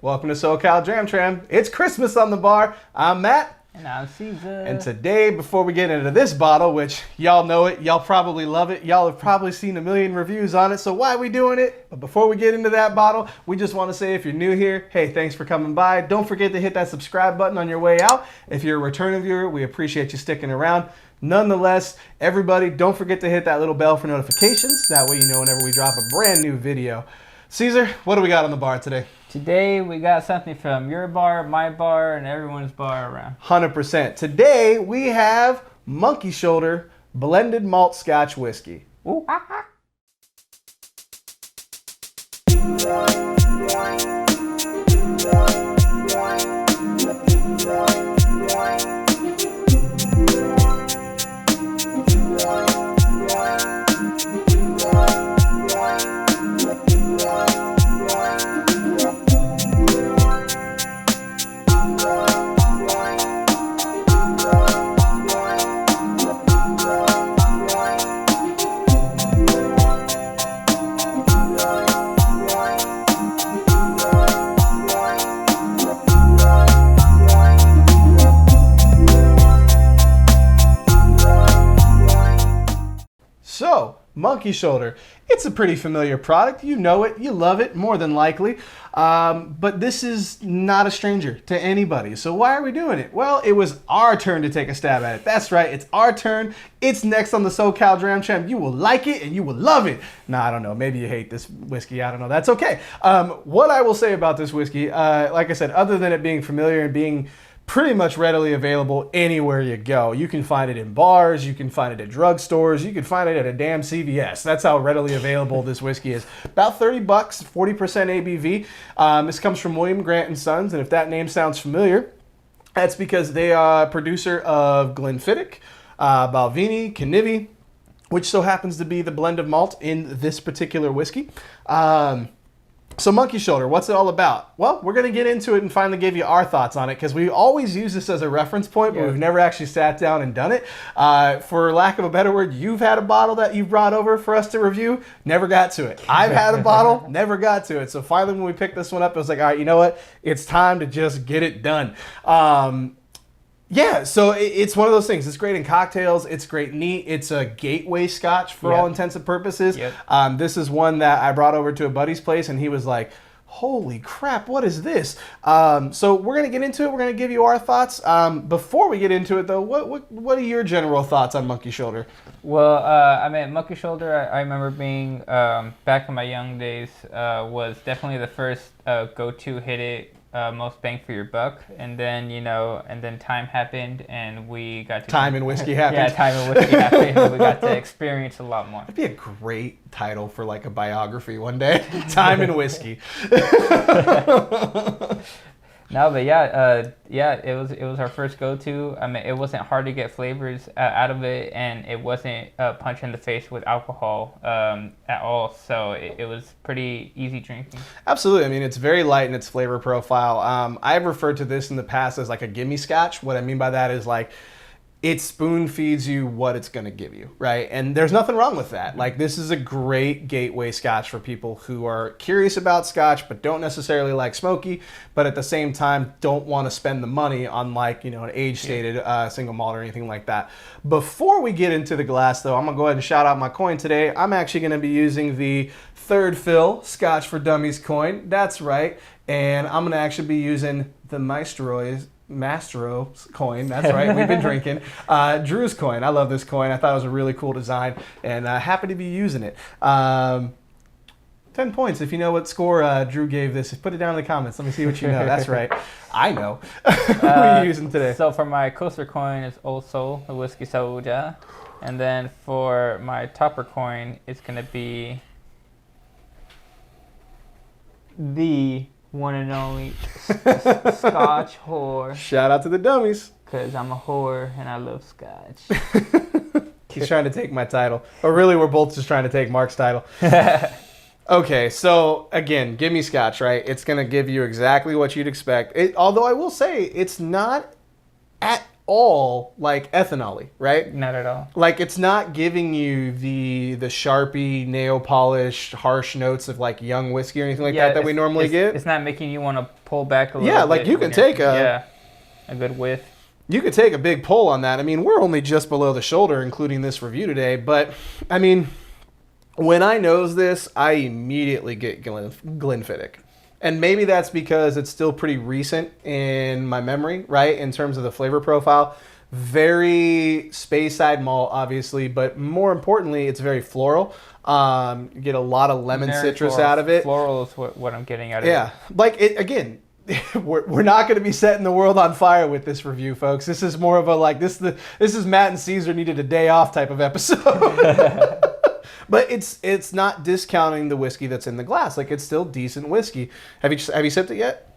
Welcome to SoCal Dram Tram. It's Christmas on the bar. I'm Matt. And I'm Cesar. And today, before we get into this bottle, which y'all know it, y'all probably love it, y'all have probably seen a million reviews on it, so why are we doing it? But before we get into that bottle, we just want to say if you're new here, hey, thanks for coming by. Don't forget to hit that subscribe button on your way out. If you're a returning viewer, we appreciate you sticking around. Nonetheless, everybody, don't forget to hit that little bell for notifications. That way you know whenever we drop a brand new video. Cesar, what do we got on the bar today? Today we got something from your bar, my bar, and everyone's bar around. 100%. Today we have Monkey Shoulder Blended Malt Scotch Whisky. Ooh. So, Monkey Shoulder, it's a pretty familiar product. You know it, you love it, more than likely. But this is not a stranger to anybody. So why are we doing it? Well, it was our turn to take a stab at it. That's right, it's our turn. It's next on the SoCal Dram Tram. You will like it and you will love it. Nah, I don't know, maybe you hate this whiskey, I don't know, that's okay. What I will say about this whiskey, like I said, other than it being familiar and being pretty much readily available anywhere you go. You can find it in bars, you can find it at drugstores, you can find it at a damn CVS. That's how readily available this whiskey is. About 30 bucks, 40% ABV. This comes from William Grant & Sons, and if that name sounds familiar, that's because they are a producer of Glenfiddich, Balvenie, Kenivie, which so happens to be the blend of malt in this particular whiskey. So Monkey Shoulder, what's it all about? Well, we're going to get into it and finally give you our thoughts on it because we always use this as a reference point, but we've never actually sat down and done it. For lack of a better word, you've had a bottle that you've brought over for us to review, never got to it. I've had a bottle, never got to it. So finally when we picked this one up, it was like, all right, you know what? It's time to just get it done. Yeah, so it's one of those things. It's great in cocktails. It's great neat. It's a gateway scotch for all intents and purposes. This is one that I brought over to a buddy's place, and he was like, holy crap, what is this? So we're going to get into it. We're going to give you our thoughts. Before we get into it, though, what are your general thoughts on Monkey Shoulder? Well, I mean, Monkey Shoulder, I remember being, back in my young days, was definitely the first go-to hit it. Most bang for your buck, and then time happened, and we got to time and whiskey happened. Yeah, time and whiskey happened, and we got to experience a lot more. That'd be a great title for like a biography one day. Time and whiskey. No, but it was our first go-to. I mean, it wasn't hard to get flavors out of it, and it wasn't a punch in the face with alcohol at all. So it was pretty easy drinking. Absolutely. I mean, it's very light in its flavor profile. I've referred to this in the past as like a gimme scotch. What I mean by that is like, it spoon feeds you what it's going to give you, right? And there's nothing wrong with that. Like, this is a great gateway scotch for people who are curious about scotch but don't necessarily like smoky, but at the same time don't want to spend the money on like, an age-stated single malt or anything like that. Before we get into the glass, though, I'm going to go ahead and shout out my coin today. I'm actually going to be using the third fill Scotch for Dummies coin. That's right. And I'm going to actually be using the Mastro coin, that's right, we've been drinking. Drew's coin, I love this coin. I thought it was a really cool design, and happy to be using it. 10 points if you know what score Drew gave this. Put it down in the comments, let me see what you know. That's right, I know. What are you using today? So for my coaster coin, it's Old Soul, the whiskey soda. And then for my topper coin, it's going to be the one and only Scotch whore. Shout out to the dummies. Because I'm a whore and I love Scotch. He's trying to take my title. But really, we're both just trying to take Mark's title. Okay, so again, give me Scotch, right? It's going to give you exactly what you'd expect. Although I will say, it's not at all like ethanol-y, right? Not at all. Like it's not giving you the sharpie, nail polished, harsh notes of like young whiskey or anything like that we normally get. It's not making you want to pull back a little bit. Yeah, like you can take a good whiff. You could take a big pull on that. I mean, we're only just below the shoulder, including this review today. But I mean, when I nose this, I immediately get Glenfiddich. And maybe that's because it's still pretty recent in my memory, right? In terms of the flavor profile. Very Speyside malt, obviously, but more importantly, it's very floral. You get a lot of lemon citrus out of it. Floral is what I'm getting out of it. Yeah. Like, it again, we're not going to be setting the world on fire with this review, folks. This is more of a, like, this is Matt and Cesar needed a day off type of episode. But it's not discounting the whiskey that's in the glass. Like, it's still decent whiskey. Have you sipped it yet?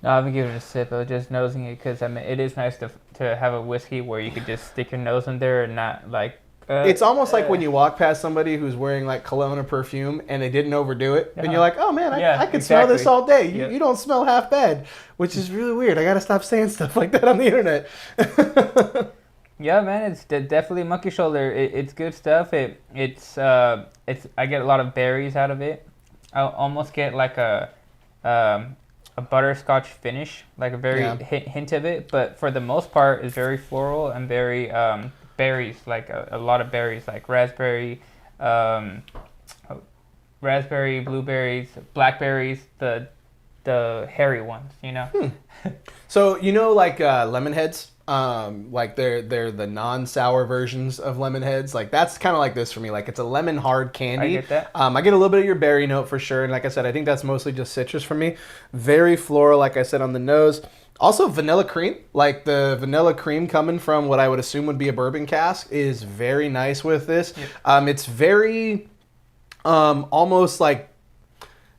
No, I haven't given it a sip. I was just nosing it because, I mean, it is nice to have a whiskey where you could just stick your nose in there and not, like... it's almost like when you walk past somebody who's wearing, like, cologne or perfume and they didn't overdo it. And you're like, oh, man, I could smell this all day. You don't smell half bad, which is really weird. I got to stop saying stuff like that on the internet. Yeah, man, it's definitely Monkey Shoulder. It's good stuff. It's I get a lot of berries out of it. I almost get like a butterscotch finish, like a very hint of it. But for the most part, it's very floral and very berries, like a lot of berries, like raspberry, blueberries, blackberries, the hairy ones, you know. So like lemon heads. Like they're the non-sour versions of lemon heads. Like that's kind of like this for me. Like it's a lemon hard candy. I get that. I get a little bit of your berry note for sure. And like I said, I think that's mostly just citrus for me. Very floral, like I said, on the nose. Also vanilla cream. Like the vanilla cream coming from what I would assume would be a bourbon cask is very nice with this. Yep. It's very almost like,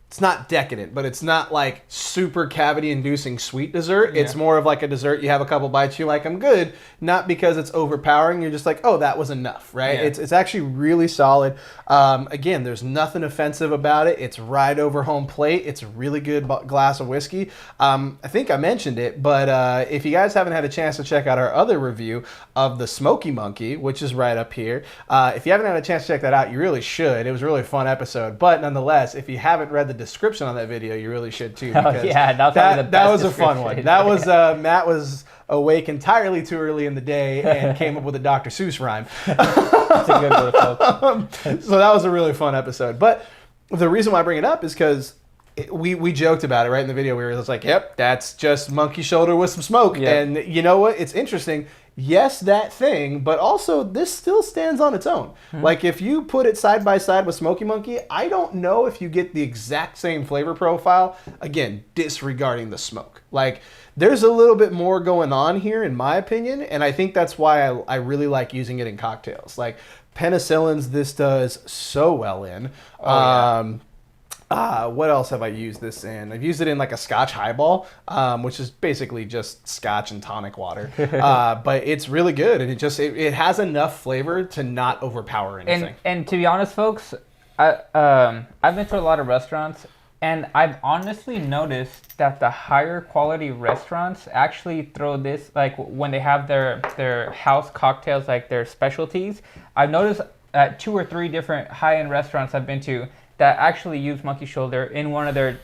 it's not decadent, but it's not like super cavity-inducing sweet dessert. Yeah. It's more of like a dessert. You have a couple bites, you're like, I'm good. Not because it's overpowering. You're just like, oh, that was enough, right? Yeah. It's actually really solid. Again, there's nothing offensive about it. It's right over home plate. It's a really good glass of whiskey. I think I mentioned it, but if you guys haven't had a chance to check out our other review of the Smoky Monkey, which is right up here, if you haven't had a chance to check that out, you really should. It was a really fun episode. But nonetheless, if you haven't read the description on that video, you really should too. Because that was a fun one. That was Matt was awake entirely too early in the day and came up with a Dr. Seuss rhyme. That's a good one, folks. So that was a really fun episode. But the reason why I bring it up is because we joked about it right in the video. We were just like, yep, that's just Monkey Shoulder with some smoke. Yep. And you know what? It's interesting. Yes, that thing, but also this still stands on its own. Mm-hmm. Like if you put it side by side with Smoky Monkey, I don't know if you get the exact same flavor profile. Again, disregarding the smoke. Like there's a little bit more going on here in my opinion, and I think that's why I really like using it in cocktails. Like penicillins, this does so well in. What else have I used this in? I've used it in like a Scotch highball, which is basically just Scotch and tonic water. But it's really good, and it has enough flavor to not overpower anything. And to be honest, folks, I've been to a lot of restaurants, and I've honestly noticed that the higher quality restaurants actually throw this, like when they have their house cocktails, like their specialties. I've noticed at 2 or 3 different high-end restaurants I've been to that actually use Monkey Shoulder in one of their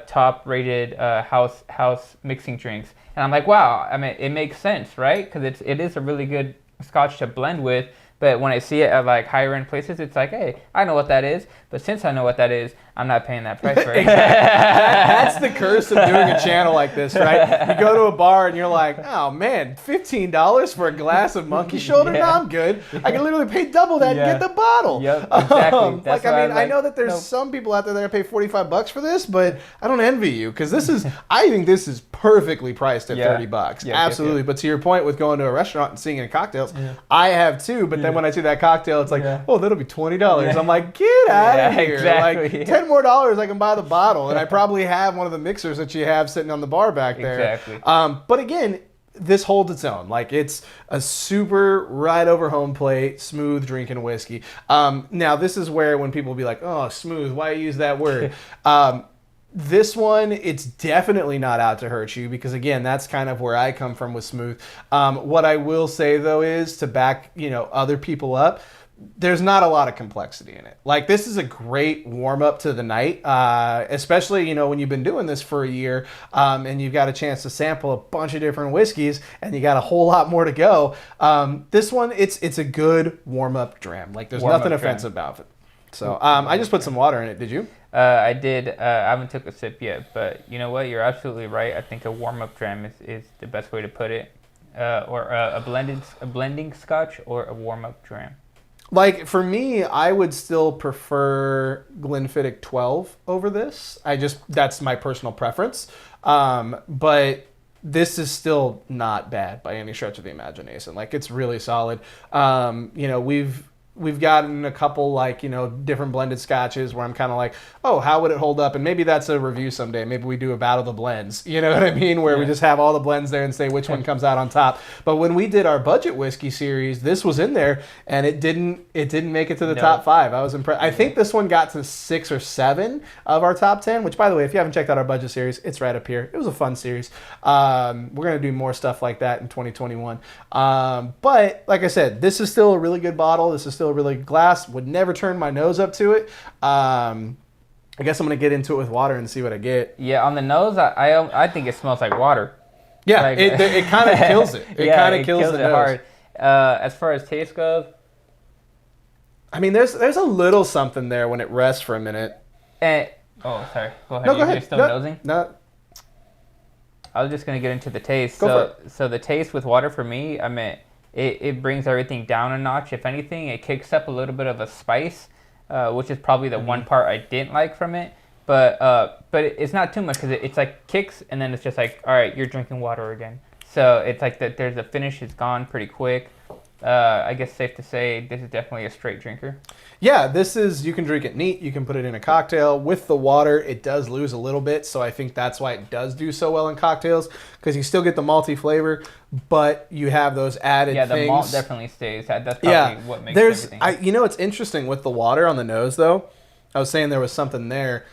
top-rated house mixing drinks, and I'm like, wow. I mean, it makes sense, right? Because it is a really good Scotch to blend with. But when I see it at like higher end places, it's like, hey, I know what that is. But since I know what that is, I'm not paying that price for it. That's the curse of doing a channel like this, right? You go to a bar and you're like, oh man, $15 for a glass of Monkey Shoulder? No, I'm good. I can literally pay double that and get the bottle. Yep, exactly. Like, I know that there's some people out there that pay $45 for this, but I don't envy you because I think this is perfectly priced at $30. Absolutely. Yep. But to your point with going to a restaurant and seeing it in cocktails, I have too. But then when I see that cocktail, it's like, oh, that'll be $20. I'm like, get out of here. Exactly. Like $10 more, I can buy the bottle, and I probably have one of the mixers that you have sitting on the bar back there. Exactly. But again, this holds its own. Like it's a super right over home plate, smooth drinking whiskey. Now this is where when people be like, oh, smooth, why use that word? This one, it's definitely not out to hurt you because, again, that's kind of where I come from with smooth. What I will say, though, is to back, other people up, there's not a lot of complexity in it. Like, this is a great warm-up to the night, especially, when you've been doing this for a year and you've got a chance to sample a bunch of different whiskeys and you got a whole lot more to go. This one, it's a good warm-up dram. Like, there's nothing offensive about it. So I just put some water in it. Did you? I did. I haven't took a sip yet, but you know what? You're absolutely right. I think a warm-up dram is the best way to put it, or a blending Scotch or a warm-up dram. Like, for me, I would still prefer Glenfiddich 12 over this. That's my personal preference. But this is still not bad by any stretch of the imagination. Like, it's really solid. We've gotten a couple, different blended scotches where I'm kind of like, oh, how would it hold up? And maybe that's a review someday. Maybe we do a battle of the blends. You know what I mean? Where we just have all the blends there and say which one comes out on top. But when we did our budget whiskey series, this was in there, and it didn't make it to the top 5. I was impressed. I think this one got to 6 or 7 of our top 10, which, by the way, if you haven't checked out our budget series, it's right up here. It was a fun series. We're going to do more stuff like that in 2021. But, like I said, this is still a really good bottle. This is still a really good glass. Would never turn my nose up to it. I guess I'm going to get into it with water and see what I get. Yeah, on the nose, I think it smells like water. Yeah, it kind of kills it. It kind of kills the nose. Hard. As far as taste goes, I mean, there's a little something there when it rests for a minute. Sorry. Go ahead. No, go ahead. You're still nosing? No. I was just going to get into the taste. Go for it. So the taste with water for me, I mean, it brings everything down a notch. If anything, it kicks up a little bit of a spice, which is probably the one part I didn't like from it. But it's not too much because it's like kicks and then it's just like, all right, you're drinking water again. So it's like that. There's a finish is gone pretty quick. I guess safe to say this is definitely a straight drinker. Yeah, this is, you can drink it neat. You can put it in a cocktail. With the water, it does lose a little bit. So I think that's why it does do so well in cocktails, because you still get the malty flavor, but you have those added things. Yeah, the malt definitely stays. That's probably what makes everything. It's interesting with the water on the nose, though. I was saying there was something there.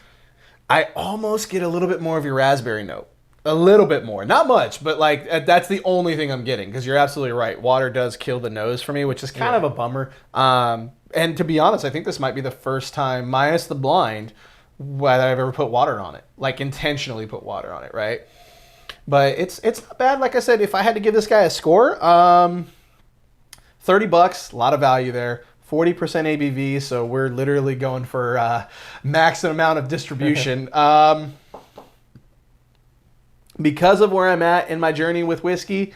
I almost get a little bit more of your raspberry note. A little bit more. Not much, but that's the only thing I'm getting, because you're absolutely right. Water does kill the nose for me, which is kind of a bummer. And to be honest, I think this might be the first time, minus the blind, that I've ever put water on it. Like, intentionally put water on it, right? But it's not bad. Like I said, if I had to give this guy a score, $30, a lot of value there. 40% ABV, so we're literally going for max amount of distribution. Because of where I'm at in my journey with whiskey,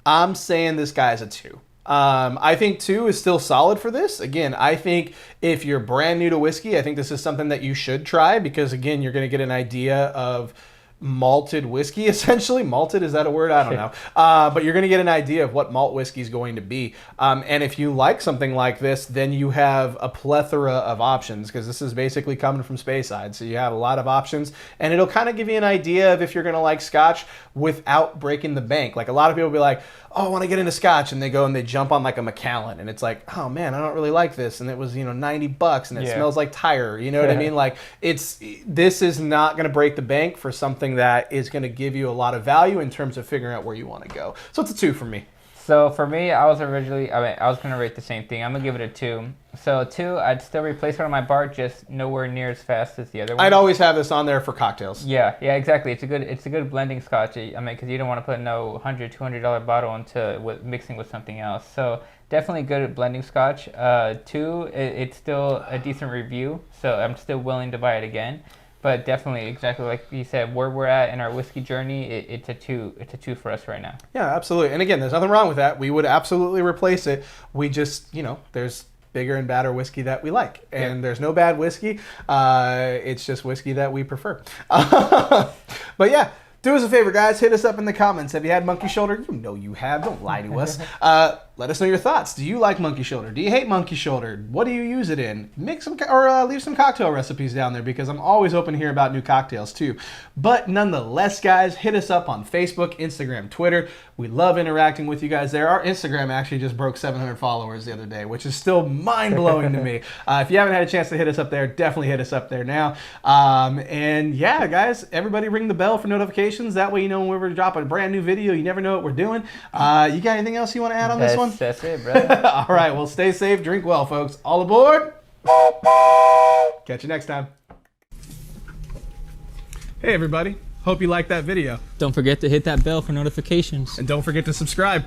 I'm saying this guy's a 2. I think 2 is still solid for this. Again, I think if you're brand new to whiskey, I think this is something that you should try, because, again, you're going to get an idea of malted whiskey, essentially. Malted, is that a word? I don't know. But you're going to get an idea of what malt whiskey is going to be. And if you like something like this, then you have a plethora of options, because this is basically coming from Speyside. So you have a lot of options, and it'll kind of give you an idea of if you're going to like Scotch without breaking the bank. Like, a lot of people will be like, oh, I want to get into Scotch, and they go and they jump on like a Macallan, and it's like, oh man, I don't really like this, and it was $90 and it smells like tire. You know what I mean? Like, this is not going to break the bank for something that is going to give you a lot of value in terms of figuring out where you want to go. So it's a 2 for me. So for me, I was going to rate the same thing. I'm going to give it a 2. So 2, I'd still replace it on my bar, just nowhere near as fast as the other one. I'd always have this on there for cocktails. Yeah, exactly. It's a good blending Scotch. I mean, because you don't want to put no $100, $200 bottle into mixing with something else. So definitely good at blending Scotch. 2, it's still a decent review, so I'm still willing to buy it again. But definitely, exactly like you said, where we're at in our whiskey journey, it's a 2. It's a 2 for us right now. Yeah, absolutely. And again, there's nothing wrong with that. We would absolutely replace it. We just, there's bigger and badder whiskey that we like. And there's no bad whiskey. It's just whiskey that we prefer. But yeah, do us a favor, guys. Hit us up in the comments. Have you had Monkey Shoulder? You know you have. Don't lie to us. let us know your thoughts. Do you like Monkey Shoulder? Do you hate Monkey Shoulder? What do you use it in? Make some or leave some cocktail recipes down there, because I'm always open to hear about new cocktails too. But nonetheless, guys, hit us up on Facebook, Instagram, Twitter. We love interacting with you guys there. Our Instagram actually just broke 700 followers the other day, which is still mind-blowing to me. If you haven't had a chance to hit us up there, definitely hit us up there now. And yeah, guys, everybody ring the bell for notifications. That way you know when we drop a brand new video. You never know what we're doing. You got anything else you want to add on this one? That's it, brother. All right, well, stay safe, drink well, folks. All aboard. Catch you next time. Hey, everybody. Hope you liked that video. Don't forget to hit that bell for notifications. And don't forget to subscribe.